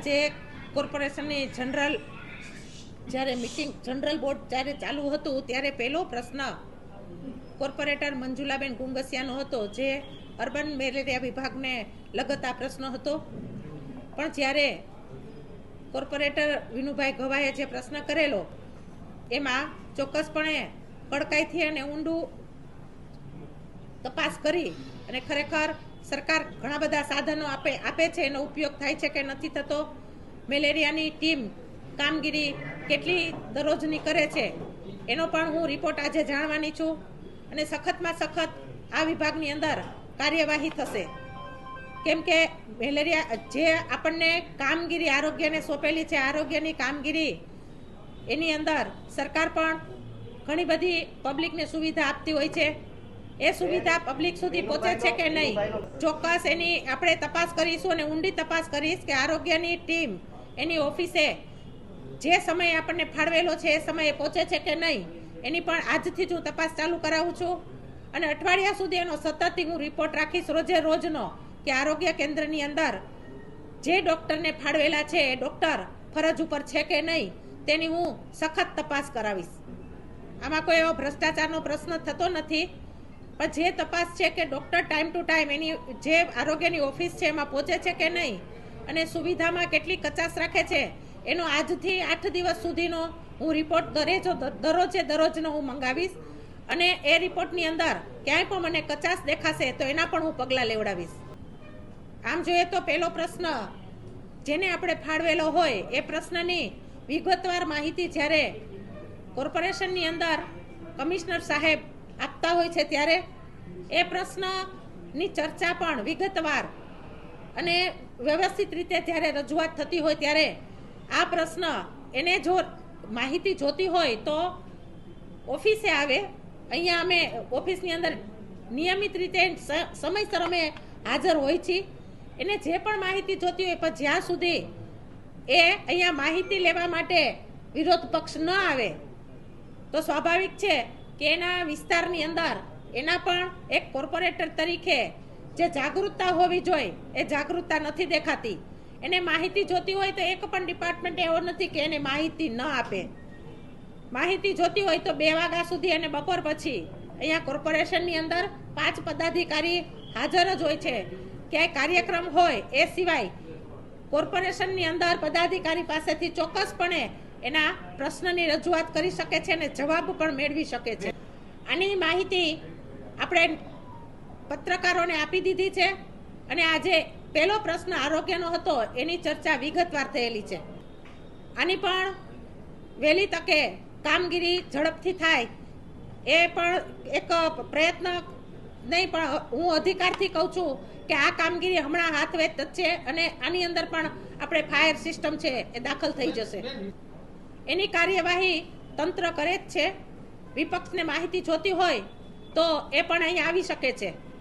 જે કોર્પોરેશનની જ્યારે મીટિંગ જનરલ બોર્ડ જ્યારે ચાલુ હતું ત્યારે પહેલો પ્રશ્ન કોર્પોરેટર મંજુલાબેન ગુંગસિયાનો હતો, જે અર્બન મેલેરિયા વિભાગને લગત આ પ્રશ્ન હતો. પણ જ્યારે કોર્પોરેટર વિનુભાઈ ગવાએ જે પ્રશ્ન કરેલો એમાં ચોક્કસપણે કડકાઈથી અને ઊંડું તપાસ કરી અને ખરેખર સરકાર ઘણા બધા સાધનો આપે છે, એનો ઉપયોગ થાય છે કે નથી થતો, મેલેરિયાની ટીમ કામગીરી કેટલી દરરોજની કરે છે એનો પણ હું રિપોર્ટ આજે જાણવાની છું. અને સખતમાં સખત આ વિભાગની અંદર કાર્યવાહી થશે, કેમ કે મેલેરિયા જે આપણને કામગીરી આરોગ્યને સોંપેલી છે, આરોગ્યની કામગીરી એની અંદર સરકાર પણ ઘણી બધી પબ્લિકને સુવિધા આપતી હોય છે. એ સુવિધા પબ્લિક સુધી પહોંચે છે કે નહીં, ચોક્કસ એની આપણે તપાસ કરીશું અને ઊંડી તપાસ કરીશ કે આરોગ્યની ટીમ એની ઓફિસે જે સમયે આપણને ફાળવેલો છે એ સમયે પહોંચે છે કે નહીં, એની પણ આજથી જ હું તપાસ ચાલુ કરાવું છું. અને અઠવાડિયા સુધી એનો સતત હું રિપોર્ટ રાખીશ રોજે રોજનો, કે આરોગ્ય કેન્દ્રની અંદર જે ડૉક્ટરને ફાળવેલા છે એ ડૉક્ટર ફરજ ઉપર છે કે નહીં તેની હું સખત તપાસ કરાવીશ. આમાં કોઈ એવો ભ્રષ્ટાચારનો પ્રશ્ન થતો નથી, પણ જે તપાસ છે કે ડૉક્ટર ટાઈમ ટુ ટાઈમ એની જે આરોગ્યની ઓફિસ છે એમાં પહોંચે છે કે નહીં અને સુવિધામાં કેટલી કચાશ રાખે છે એનો આજથી 8 દિવસ સુધીનો હું રિપોર્ટ દરરોજનો હું મંગાવીશ. અને એ રિપોર્ટની અંદર ક્યાંય પણ મને કચાશ દેખાશે તો એના પણ હું પગલાં લેવડાવીશ. આમ જોઈએ તો પહેલો પ્રશ્ન જેને આપણે ફાળવેલો હોય એ પ્રશ્નની વિગતવાર માહિતી જ્યારે કોર્પોરેશનની અંદર કમિશનર સાહેબ આપતા હોય છે ત્યારે એ પ્રશ્નની ચર્ચા પણ વિગતવાર અને વ્યવસ્થિત રીતે જ્યારે રજૂઆત થતી હોય ત્યારે આ પ્રશ્ન એને જો માહિતી જોતી હોય તો ઓફિસે આવે. અહીંયા અમે ઓફિસની અંદર નિયમિત રીતે સમયસર અમે હાજર હોય છીએ. એને જે પણ માહિતી જોતી હોય પણ જ્યાં સુધી એ અહીંયા માહિતી લેવા માટે વિરોધ પક્ષ ન આવે તો સ્વાભાવિક છે કે એના વિસ્તારની અંદર એના પણ એક કોર્પોરેટર તરીકે જે જાગૃતતા હોવી જોઈએ એ જાગૃતતા નથી દેખાતી. એને માહિતી જોતી હોય તો એક પણ ડિપાર્ટમેન્ટ એવો નથી કે એને માહિતી ન આપે. માહિતી જોતી હોય તો 2 વાગ્યા સુધી અને બપોર પછી અહીંયા કોર્પોરેશનની અંદર 5 પદાધિકારી હાજર જ હોય છે. ક્યાંય કાર્યક્રમ હોય એ સિવાય કોર્પોરેશનની અંદર પદાધિકારી પાસેથી ચોક્કસપણે એના પ્રશ્નની રજૂઆત કરી શકે છે અને જવાબ પણ મેળવી શકે છે. આની માહિતી આપણે પત્રકારોને આપી દીધી છે અને આજે પહેલો પ્રશ્ન આરોગ્યનો હતો એની ચર્ચા વિગતવાર થયેલી છે. આની પણ વહેલી તકે કામગીરી ઝડપથી થાય એ પણ એક પ્રયત્ન નહીં, પણ હું અધિકારથી કહું છું કે આ કામગીરી હમણાં હાથ વેત છે અને આની અંદર પણ આપણે ફાયર સિસ્ટમ છે એ દાખલ થઈ જશે. એની કાર્યવાહી તંત્ર કરે જ છે. વિપક્ષને માહિતી જોતી હોય તો એ પણ અહીંયા આવી શકે છે.